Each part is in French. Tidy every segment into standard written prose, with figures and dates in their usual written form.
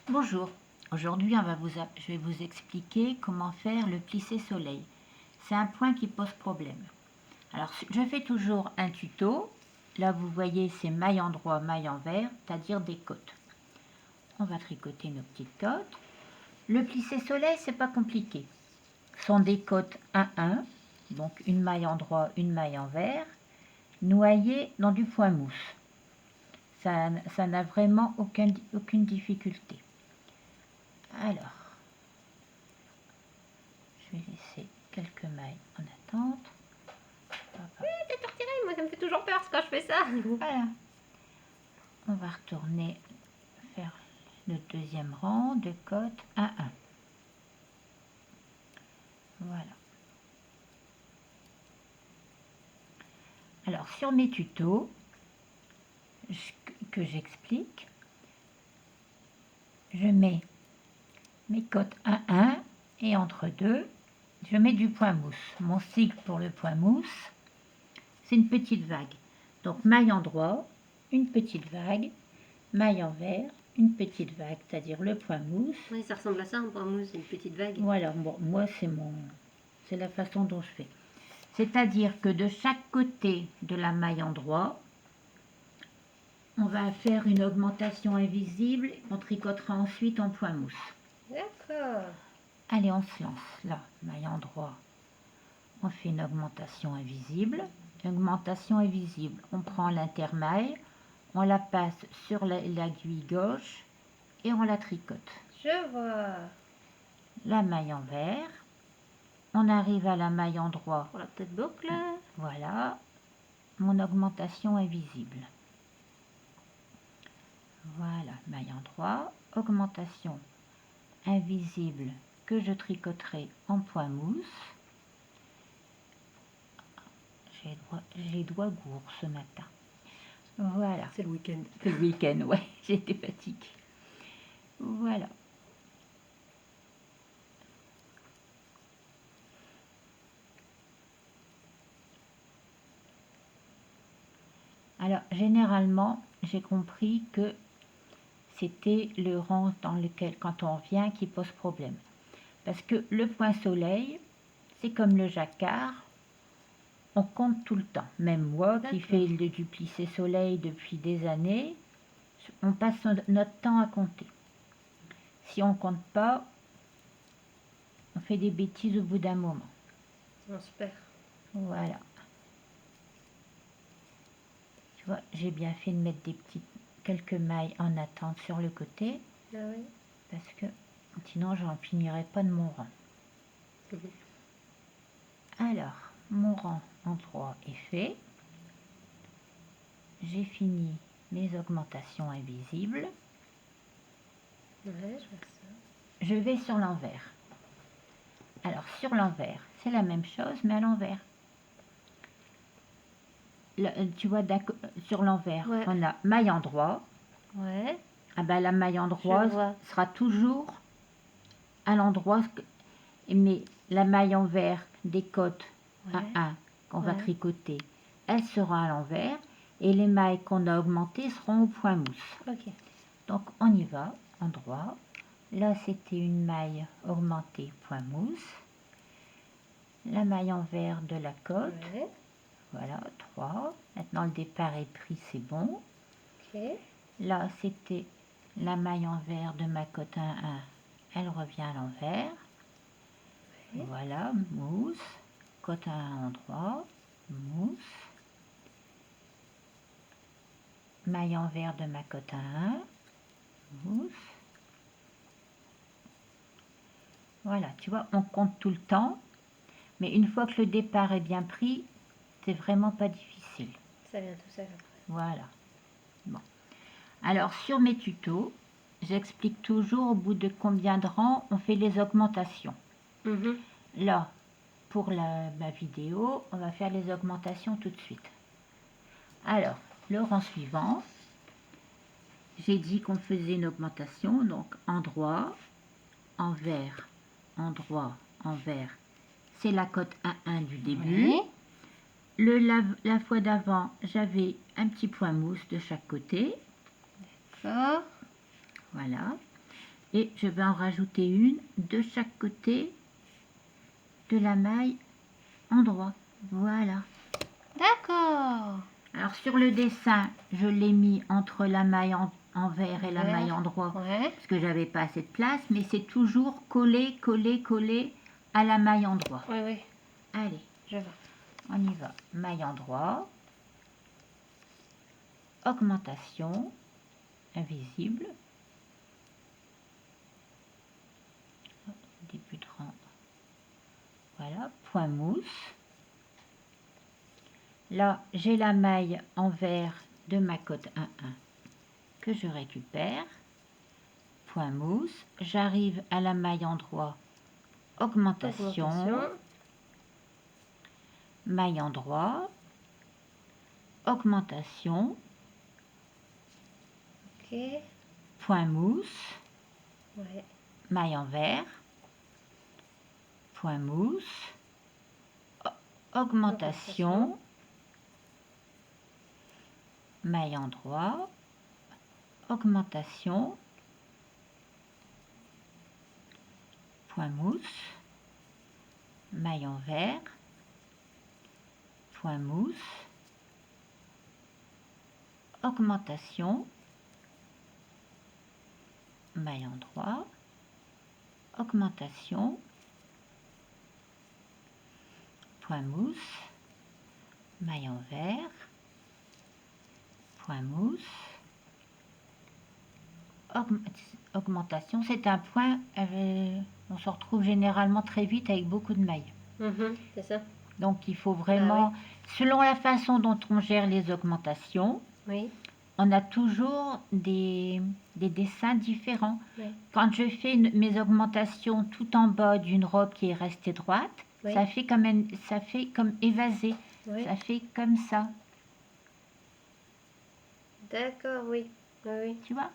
Bonjour, aujourd'hui je vais vous expliquer comment faire le plissé soleil. C'est un point qui pose problème. Alors je fais toujours un tuto. Là vous voyez c'est maille endroit, maille envers, c'est-à-dire des côtes. On va tricoter nos petites côtes. Le plissé soleil c'est pas compliqué. Ce sont des côtes 1-1, donc une maille endroit, une maille envers, noyées dans du point mousse. Ça n'a vraiment aucune difficulté. Alors, je vais laisser quelques mailles en attente. Peut-être retiré, moi ça me fait toujours peur quand je fais ça. Voilà. On va retourner faire le deuxième rang de côtes 1-1. Voilà. Alors, sur mes tutos que j'explique, je mets mes côtes 1-1 et entre deux, je mets du point mousse. Mon cycle pour le point mousse, c'est une petite vague. Donc, maille endroit, une petite vague, maille envers, une petite vague, c'est-à-dire le point mousse. Oui, ça ressemble à ça, un point mousse, une petite vague. Voilà, bon, moi c'est la façon dont je fais. C'est-à-dire que de chaque côté de la maille endroit, on va faire une augmentation invisible, on tricotera ensuite en point mousse. D'accord. Allez, on se lance. Là, maille endroit, on fait une augmentation invisible. Augmentation invisible, on prend l'intermaille, on la passe sur l'aiguille gauche et on la tricote. Je vois. La maille envers, on arrive à la maille endroit. Pour la petite boucle. Voilà, mon augmentation invisible. Voilà, maille endroit, augmentation invisible que je tricoterai en point mousse. J'ai les doigts gourds ce matin. Voilà. C'est le week-end. C'est le week-end, ouais, j'étais fatiguée. Voilà. Alors, généralement, j'ai compris que c'était le rang dans lequel, quand on revient, qui pose problème. Parce que le point soleil, c'est comme le jacquard, on compte tout le temps. Même moi qui fais du plissé soleil depuis des années, on passe notre temps à compter. Si on compte pas, on fait des bêtises au bout d'un moment. Oh, super. Voilà. Tu vois, j'ai bien fait de mettre quelques mailles en attente sur le côté. Ah oui. Parce que sinon, j'en finirais pas de mon rang. Alors, mon rang en 3 est fait. J'ai fini mes augmentations invisibles. Ouais, je vois ça. Je vais sur l'envers. Alors, sur l'envers, c'est la même chose, mais à l'envers. Tu vois, sur l'envers, Ouais. on a maille endroit. Ouais. Ah ben, la maille endroit sera toujours à l'endroit, mais la maille envers des côtes 1-1 qu'on va tricoter, elle sera à l'envers, et les mailles qu'on a augmentées seront au point mousse. Ok. Donc, on y va, endroit. Là, c'était une maille augmentée point mousse. La maille envers de la côte. Ouais. Voilà, 3. Maintenant, le départ est pris, c'est bon. Ok. Là, c'était la maille envers de ma côte 1-1. Elle revient à l'envers. Ouais. Voilà, mousse. Côte 1 endroit. Mousse. Maille envers de ma côte 1-1. Mousse. Voilà, tu vois, on compte tout le temps. Mais une fois que le départ est bien pris, c'est vraiment pas difficile. Ça vient tout seul après. Voilà. Bon. Alors, sur mes tutos, j'explique toujours au bout de combien de rangs on fait les augmentations. Là, pour ma vidéo, on va faire les augmentations tout de suite. Alors, le rang suivant, j'ai dit qu'on faisait une augmentation, donc endroit, envers, endroit, envers, c'est la côte 1-1 du début. La fois d'avant, j'avais un petit point mousse de chaque côté. D'accord. Voilà. Et je vais en rajouter une de chaque côté de la maille endroit. Voilà. D'accord. Alors sur le dessin, je l'ai mis entre la maille envers et la Envers. maille endroit Ouais. parce que j'avais pas assez de place, mais c'est toujours collé, collé, collé à la maille endroit. Oui, oui, Allez, je vois. on y va. Maille endroit, augmentation, invisible, début de rang. Voilà, point mousse. Là, j'ai la maille envers de ma cote 1-1 que je récupère. Point mousse. J'arrive à la maille endroit. Augmentation. Maille endroit. Augmentation. Ok. Point mousse. Ouais. Maille envers. Point mousse. Augmentation. Maille endroit. Augmentation. Point mousse. Maille envers. Point mousse. Augmentation. Maille endroit. Augmentation. Point mousse. Maille envers. Point mousse. Augmentation, c'est un point, on se retrouve généralement très vite avec beaucoup de mailles. C'est ça. Donc il faut vraiment, selon la façon dont on gère les augmentations, Oui. on a toujours des dessins différents. Oui. Quand je fais mes augmentations tout en bas d'une robe qui est restée droite, Oui. ça fait comme évasé, Oui. ça fait comme ça, D'accord, oui. Oui, oui. tu vois.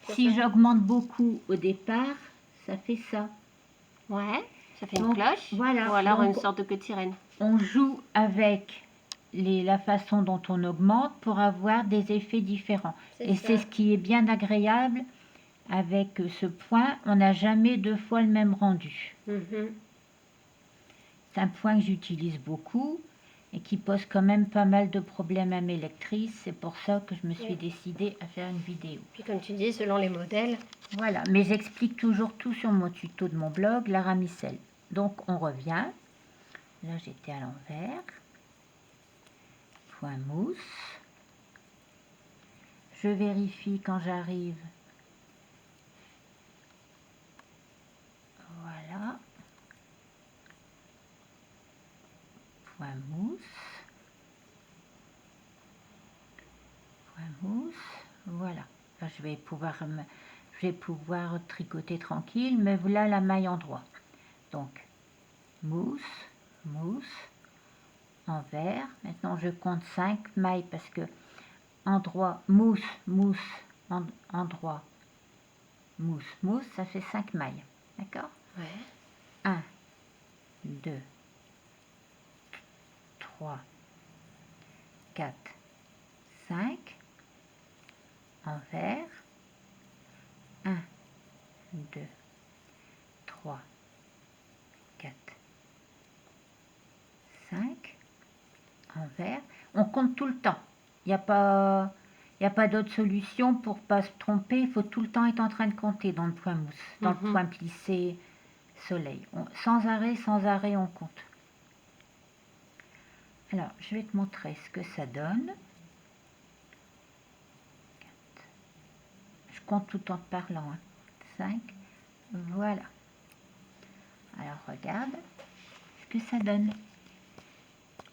C'est Si ça. j'augmente beaucoup au départ, ça fait ça. Ouais. Ça fait une Donc, cloche. voilà. Ou alors Donc, une sorte de queue de sirène. on joue avec la façon dont on augmente pour avoir des effets différents. Et c'est ce qui est bien agréable avec ce point. On n'a jamais deux fois le même rendu. C'est un point que j'utilise beaucoup et qui pose quand même pas mal de problèmes à mes lectrices. C'est pour ça que je me suis décidée à faire une vidéo. Puis comme tu dis, selon les modèles. Voilà, mais j'explique toujours tout sur mon tuto de mon blog, Lara Micelle. Donc on revient. Là j'étais à l'envers. Point mousse. Je vérifie quand j'arrive. Voilà. Point mousse. Point mousse. Voilà. Là, je vais pouvoir tricoter tranquille, mais voilà la maille endroit. Donc, mousse, mousse, envers. Maintenant, je compte 5 mailles parce que endroit, mousse, mousse, endroit, mousse, mousse, ça fait 5 mailles. D'accord? Ouais. 1, 2, 3, 4, 5, envers, 1, 2, 3, 4, 5, envers. On compte tout le temps. Il n'y a pas d'autre solution pour ne pas se tromper. Il faut tout le temps être en train de compter dans le point mousse, dans le point plissé soleil. Sans arrêt, on compte. Alors, je vais te montrer ce que ça donne. Je compte tout en te parlant. 5, voilà. Alors, regarde ce que ça donne.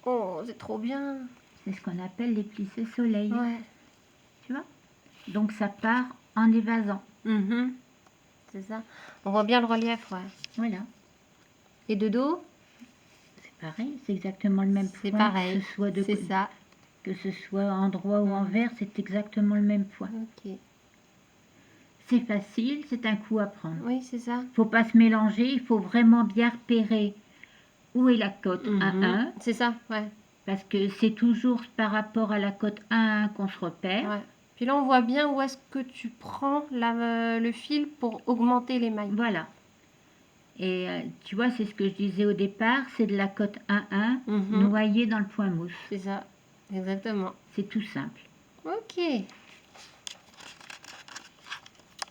Oh, c'est trop bien. C'est ce qu'on appelle les plissés soleil. Ouais. Tu vois? Donc, ça part en évasant. C'est ça. On voit bien le relief, ouais. Voilà. Et de dos? C'est pareil, c'est exactement le même point. C'est pareil. C'est ça. Que ce soit endroit ou envers, c'est exactement le même point. Ok. C'est facile, c'est un coup à prendre. Oui, c'est ça. Faut pas se mélanger, il faut vraiment bien repérer où est la cote 1-1. C'est ça, ouais. Parce que c'est toujours par rapport à la cote 1-1 qu'on se repère. Ouais. Puis là, on voit bien où est-ce que tu prends le fil pour augmenter les mailles. Voilà. Et tu vois, c'est ce que je disais au départ, c'est de la cote 1-1 Mhm. noyée dans le point mousse. C'est ça, exactement. C'est tout simple. Ok.